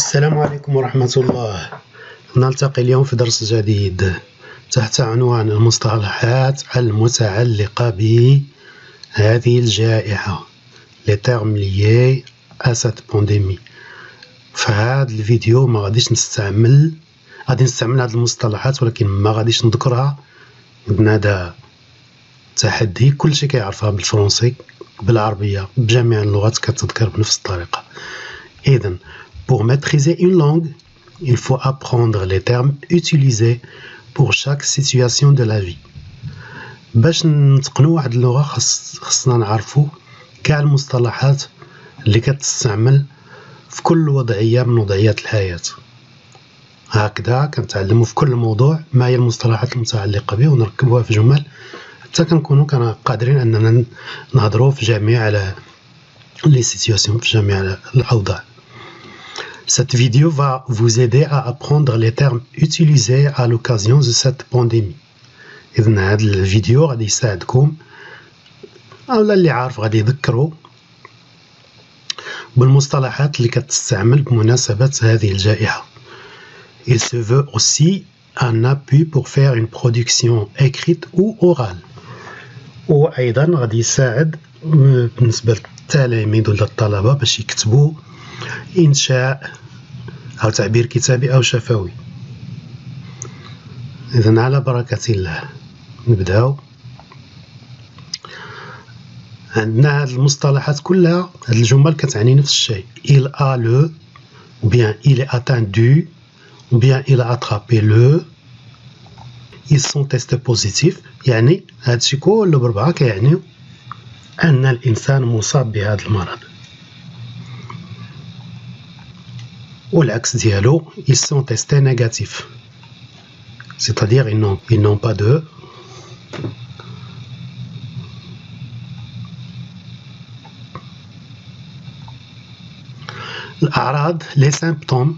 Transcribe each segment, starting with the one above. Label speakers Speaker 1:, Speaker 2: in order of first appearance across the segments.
Speaker 1: السلام عليكم ورحمة الله. نلتقي اليوم في درس جديد تحت عنوان المصطلحات المتعلقة بهذه الجائحة les termes liés à cette pandémie. في هذا الفيديو ما غاديش نستعمل هذه المصطلحات، ولكن ما غاديش نذكرها من هذا تحدي. كل شيء كيعرفها بالفرنسي بالعربية بجميع اللغات كتذكر بنفس الطريقة. إذن pour maîtriser une langue, il faut apprendre les termes utilisés pour chaque situation de la vie. باش نتقنوا واحد اللغة خصنا نعرفوا كاع المصطلحات اللي كتستعمل في كل وضعية من وضعيات الحياة. هكذا كنتعلموا في كل موضوع ما هي المصطلحات المتعلقة به ونركبوها في جمل حتى كنكونوا قادرين أننا نهضروا في جميع les situations، في جميع الأوضاع. Cette vidéo va vous aider à apprendre les termes utilisés à l'occasion de cette pandémie. إذن هذا الفيديو غادي يساعدكم أو اللي عارف غادي يذكروا بالمصطلحات اللي كتستعمل بمناسبة هذه الجائحة. Il se veut aussi un appui pour faire une production écrite ou orale. وأيضا غادي يساعد بالنسبة للتلاميذ ولا الطلبة باش يكتبوا إنشاء أو تعبير كتابي أو شفوي. إذن على بركة الله نبداو. عندنا هاد المصطلحات كلها، هاد الجمل كتعني نفس الشيء. il a le ou bien il est atteint du ou bien il a attrapé le. ils sont testés positifs، يعني هادشي كله بربعة كيعنيو أن الإنسان مصاب بهذا المرض. والعكس ديالو ils sont testés négatifs، c'est-à-dire ils n'ont pas de الأعراض les symptômes.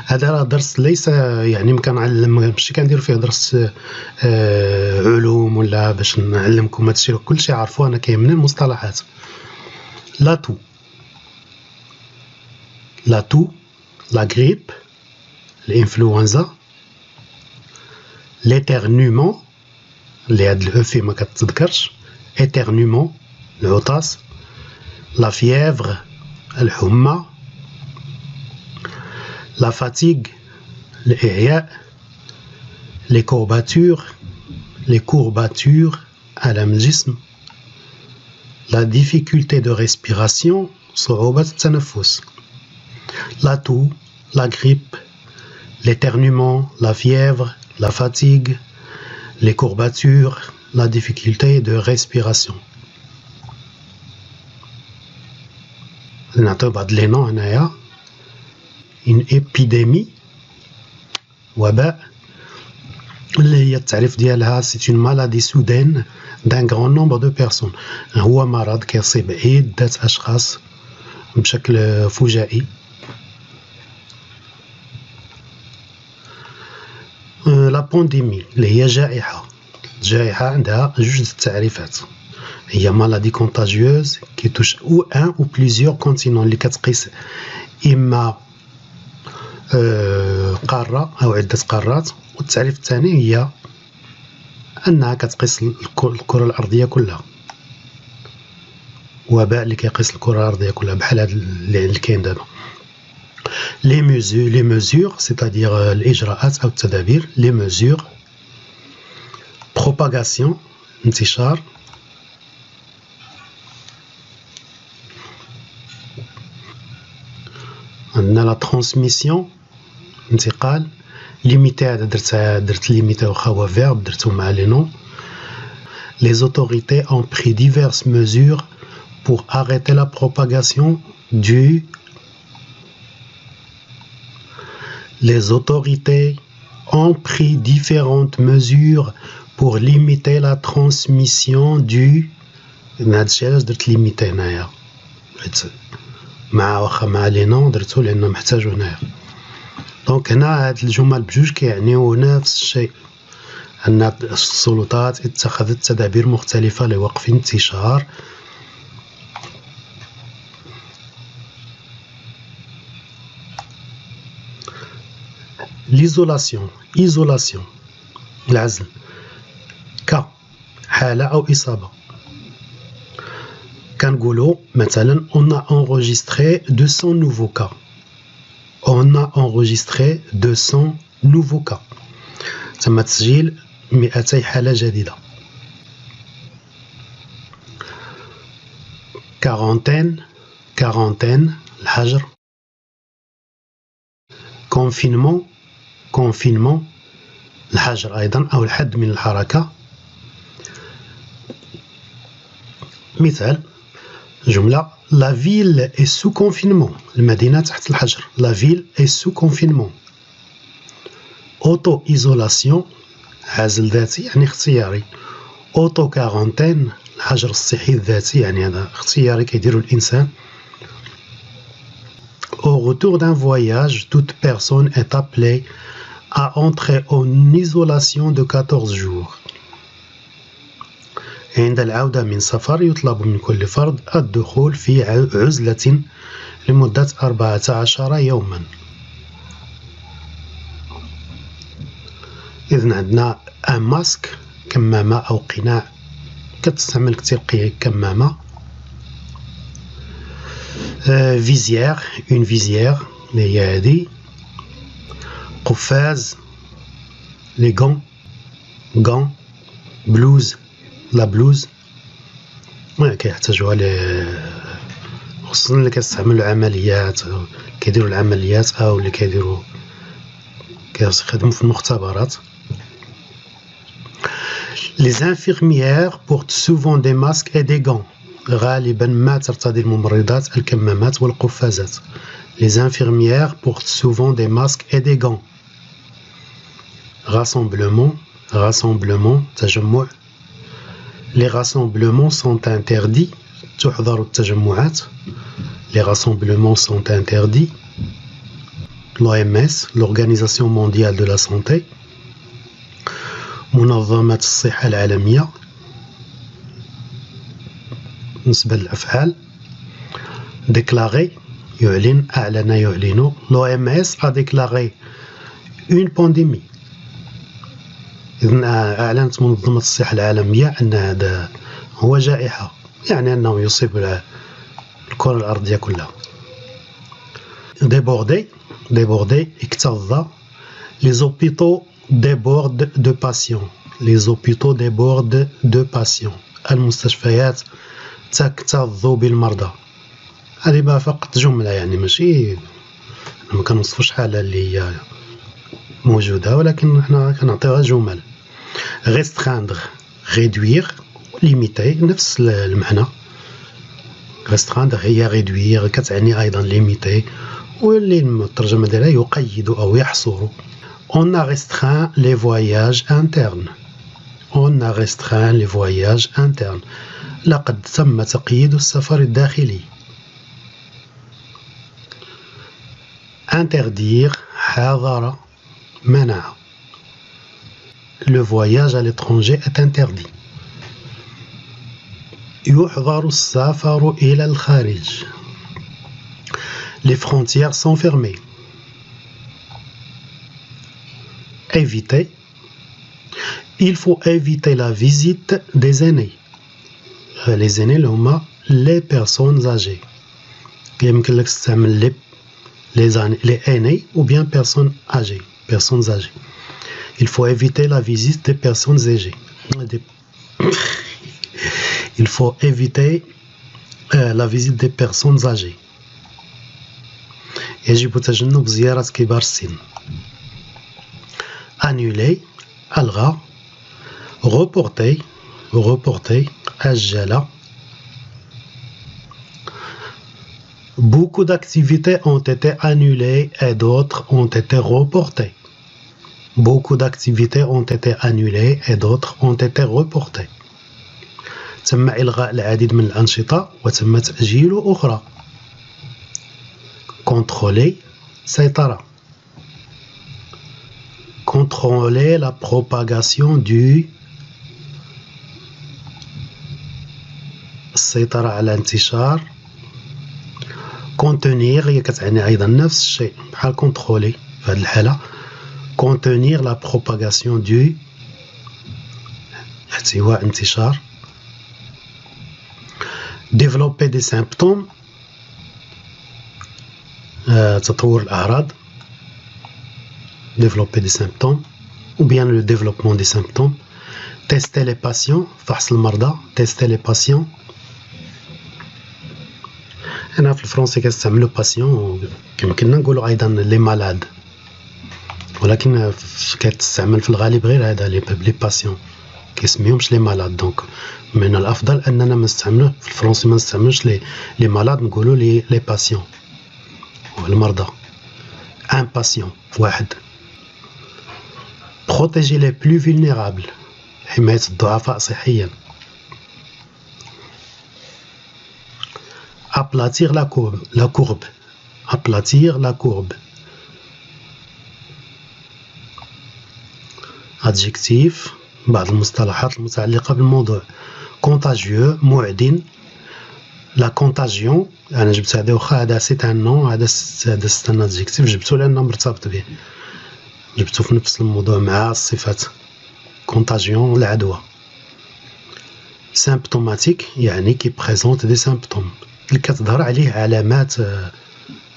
Speaker 1: هذا راه درس ليس يعني ماشي كندير فيه درس علوم ولا باش نعلمكم هادشي، كلشي عارفوه. انا كيهمني المصطلحات. لاتو لا غريب، الانفلونزا، l'éternuement اللي هاد الاو في ما كتذكرش، éternuement العطاس، لا fièvre الحمى، la fatigue الإعياء، les courbatures ألم الجسم، la difficulté de respiration صعوبة التنفس، la toux، la grippe، l'éternuement، la fièvre، la fatigue، les courbatures، la difficulté de respiration. نعطيو بعض لي نون هنايا. une épidémie وباء اللي هي التعريف ديالها c'est une maladie soudaine d'un grand nombre de personnes. هو مرض كيصيب عدة أشخاص بشكل فجائي. لا بانديمي اللي هي جائحة عندها جوج التعريفات. هي maladie contagieuse qui touche ou un ou plusieurs continents، اللي كتقيس إما قارة أو عدة قارات. والتعريف الثاني هي أنها كتقيس الكرة الأرضية كلها، وباء اللي كيقيس الكرة الأرضية كلها بحال هذا اللي كاين دابا. les mesures c'est-à-dire الإجراءات أو التدابير. les mesures propagation انتشار، عندنا لا transmission انتقال، limité هذا درت limité واخا هو verbe درتو مع لي نون. les autorités ont pris diverses mesures pour arrêter la propagation du. les autorités ont pris différentes mesures pour limiter la transmission du. هادشي علاش درت limité هنايا مع لي نون درتو لأنه محتاجو هنايا. دونك هنا هاد الجمل بجوج كيعنيو نفس الشيء، أن السلطات اتخذت تدابير مختلفة لوقف انتشار l'isolation isolation العزل ك حالة أو إصابة كنقولوا مثلا on a enregistré 200 nouveaux cas on a enregistré 200 nouveaux cas تم تسجيل 200 حالة جديدة quarantaine الحجر confinement الحجر أيضا أو الحد من الحركة مثال جملة La ville est sous confinement المدينة تحت الحجر La ville est sous confinement auto-isolation عزل ذاتي يعني اختياري auto-quarantaine الحجر الصحي الذاتي يعني هذا اختياري كيديرو الإنسان Au retour d'un voyage, toute personne est appelée à entrer en isolation de 14 jours. عند العودة من سفر يطلب من كل فرد الدخول في عزلة لمدة 14 يوما. إذن عندنا un masque كمامة أو قناع كتستعمل كتير كمامة visière une visière اللي هي هادي قفاز les gants blouse لا بلوز كيحتاجوها خصوصا اللي كيستعملوا العمليات كيديروا العمليات او اللي كيخدموا في المختبرات Les infirmières portent souvent des masques et des gants. غالبا ما ترتدي الممرضات الكمامات والقفازات. Les infirmières portent souvent des masques et des gants. Rassemblement تجمع. Les rassemblements sont interdits. تحظر التجمعات. Les rassemblements sont interdits. L'OMS, l'Organisation mondiale de la santé. منظمة الصحة العالمية بالنسبة للأفعال déclarer يعلن أعلن يعلن l'OMS a déclaré une pandémie إذن أعلنت منظمة الصحة العالمية أن هذا هو جائحة يعني أنه يصيب الكرة الأرضية كلها déborder اكتظ les hôpitaux débordent de patients. Les hôpitaux débordent de patients. المستشفيات تكتظ بالمرضى. هذه بقى فقط جملة يعني ماشي ما كنوصفوش حالة اللي هي موجودة ولكن احنا كنعطيوها جمل. Restreindre, réduire, limiter نفس المعنى. Restreindre هي réduire كتعني أيضا limiter واللي الترجمة ديالها يقيد أو يحصر. On a restreint les voyages internes. On a restreint les voyages internes. لقد تم تقييد السفر الداخلي. Interdire حظر منع. Le voyage à l'étranger est interdit. يحظر السفر إلى الخارج. Les frontières sont fermées. Éviter. Il faut éviter la visite des aînés. Les aînés هما les personnes âgées. يمكن لك تستعمل les aînés ou bien personnes âgées. Personnes âgées. Il faut éviter la visite des personnes âgées. Il faut éviter la visite des personnes âgées. يجب تجنب زيارة كبار السن. Annuler, ألغى. Reporter, أجل. Beaucoup d'activités ont été annulées et d'autres ont été reportées. Beaucoup d'activités ont été annulées et d'autres ont été reportées. تم إلغاء العديد من الأنشطة وتم تأجيل أخرى. Contrôler, سيطرة. Contrôler la propagation du السيطرة على انتشار. Contenir هي كتعني أيضا نفس الشيء بحال contrôler في هذه الحالة. contenir la propagation du احتواء انتشار développer des symptômes تطور الأعراض développer des symptômes ou bien le développement des symptômes tester les patients فحص المرضى tester les patients هنا في الفرنسي كنستعملو باسيون يمكننا نقولو أيضا لي مالاد ولكن كتستعمل في الغالب غير هذا لي باسيون كيسميهمش لي مالاد دونك من الافضل اننا ما نستعملوه في الفرنسي ما نستعملوش لي مالاد نقولوا لي باسيون والمرضى ان باسيون واحد protéger les plus vulnérables حماية الضعفاء صحيا aplatir la courbe aplatir la courbe adjectif بعض المصطلحات المتعلقة بالموضوع contagieux معدن لا contagion أنا جبت هذا واخا هذا سيت ان نون هذا سيت ان adjectif جبتو لأنه مرتبط به جبتو في نفس الموضوع مع الصفات contagion العدوى symptomatique يعني كي بريزونت دي سيمبتوم اللي كتظهر عليه علامات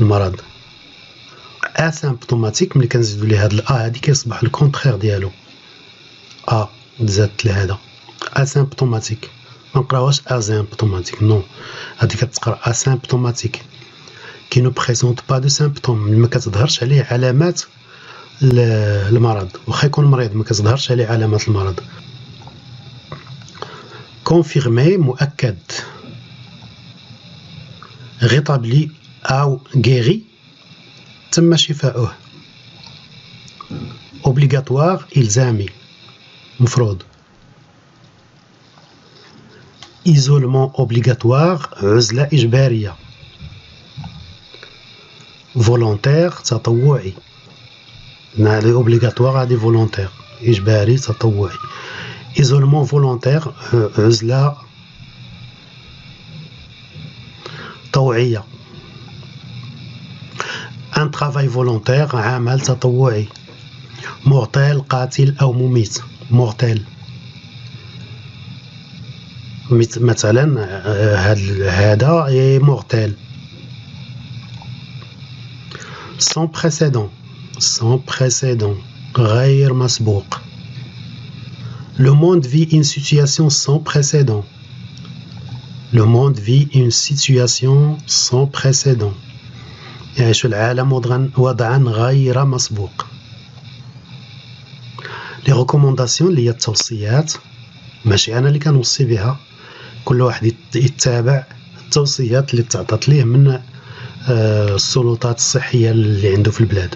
Speaker 1: المرض asymptomatique ملي كنزيدو ليه هاد الأ هادي كيصبح الكونتخير ديالو زادت لهذا asymptomatique ما نقراوهاش asymptomatique نو هادي كتقرا asymptomatique كي نو بريزونت با دو سيمبتوم ما كتظهرش عليه علامات المرض واخا يكون مريض ما كتظهرش عليه علامات المرض confirmé مؤكد rétabli أو guéri تم شفاؤه obligatoire إلزامي مفروض isolement obligatoire عزلة إجبارية volontaire تطوعي هذه obligatoire هذه volontaire إجباري تطوعي isolement volontaire عزلة طوعية un travail volontaire عمل تطوعي mortel قاتل أو مميت mortel مثلا هذا mortel sans précédent غير مسبوق le monde vit une situation sans précédent le monde vit une situation sans précédent يعيش العالم وضعا غير مسبوق لي ريكومونداسيون اللي هي التوصيات ماشي انا اللي كنوصي بها كل واحد يتبع التوصيات اللي تعطات ليه من السلطات الصحيه اللي عنده في البلاد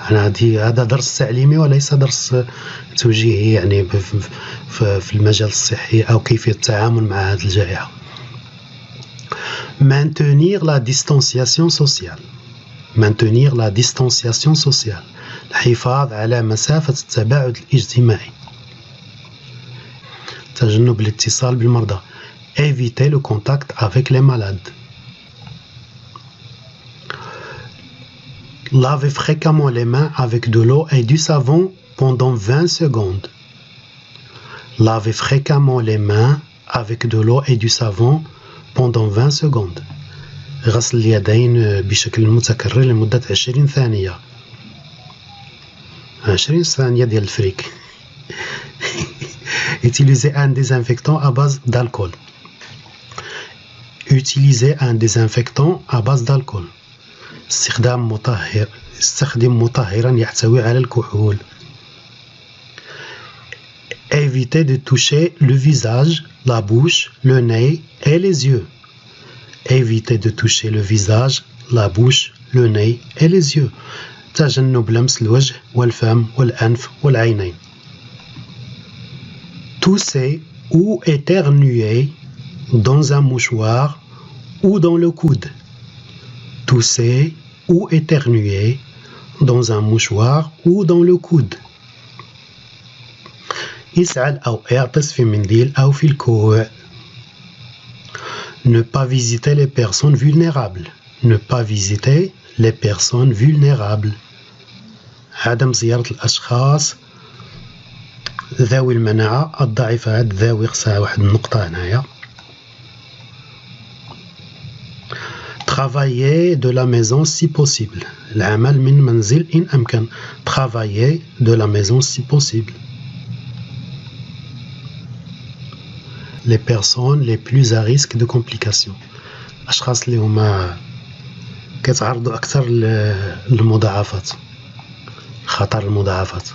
Speaker 1: هذا درس تعليمي وليس درس توجيهي يعني في المجال الصحي او كيفيه التعامل مع هذه الجائحه maintenir la distanciation sociale الحفاظ على مسافة التباعد الاجتماعي تجنب الاتصال بالمرضى éviter le contact avec les malades laver fréquemment les mains avec de l'eau et du savon pendant 20 secondes laver fréquemment les mains avec de l'eau et du savon pendant 20 secondes غسل اليدين بشكل متكرر لمدة 20 ثانية 20 ثانية ديال الفريك utiliser un désinfectant à base d'alcool استخدم مطهرا يحتوي على الكحول éviter de toucher le visage la bouche le nez et les yeux éviter de toucher le visage la bouche le nez et les yeux تجنب لمس الوجه والفم والأنف والعينين tousser ou éternuer dans un mouchoir ou dans le coude tousser ou éternuer dans un mouchoir ou dans le coude يسعل أو يعطس في منديل أو في الكوع ne pas visiter les personnes vulnérables عدم زيارة الأشخاص ذوي المناعة الضعيفة. هاد ذوي خصها واحد النقطة هنايا. travailler de la maison si possible. العمل من منزل إن أمكن. travailler de la maison si possible. les personnes les plus à risque de complications. الأشخاص اللي هما كيتعرضوا أكثر للمضاعفات، خطر المضاعفات.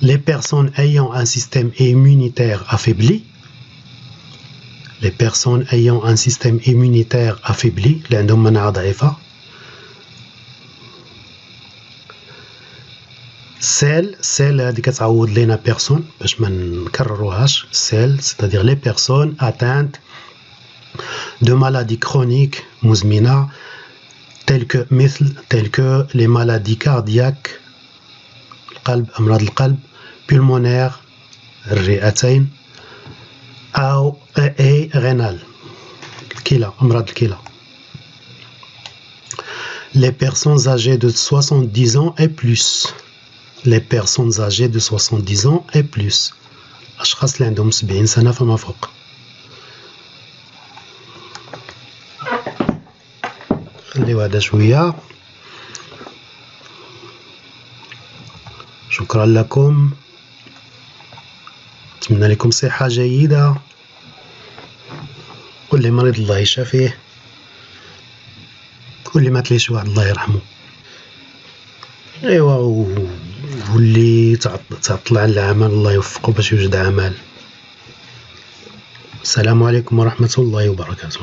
Speaker 1: les personnes ayant un système immunitaire affaibli. les personnes ayant un système immunitaire affaibli اللي عندهم مناعة ضعيفة. celle هذه كتعوض لينا بيرسون باش ما نكرروهاش. celle c'est-à-dire les personnes atteintes de maladies chroniques مزمنة telles que les maladies cardiaques القلب، أمراض القلب، pulmonaire الرئتين، أو rénal الكلى، أمراض الكلى. les personnes âgées de 70 ans et plus. les personnes âgées de 70 ans et plus. أشخاص اللي عندهم 70 سنة فما فوق. خليو هذا شوية. شكرا لكم، أتمنى لكم صحة جيدة، واللي مريض الله يشافيه، واللي مات ليه شي واحد الله يرحمه. ايوا واللي تعطل عن العمل الله يوفقه باش يوجد عمل. السلام عليكم ورحمة الله وبركاته.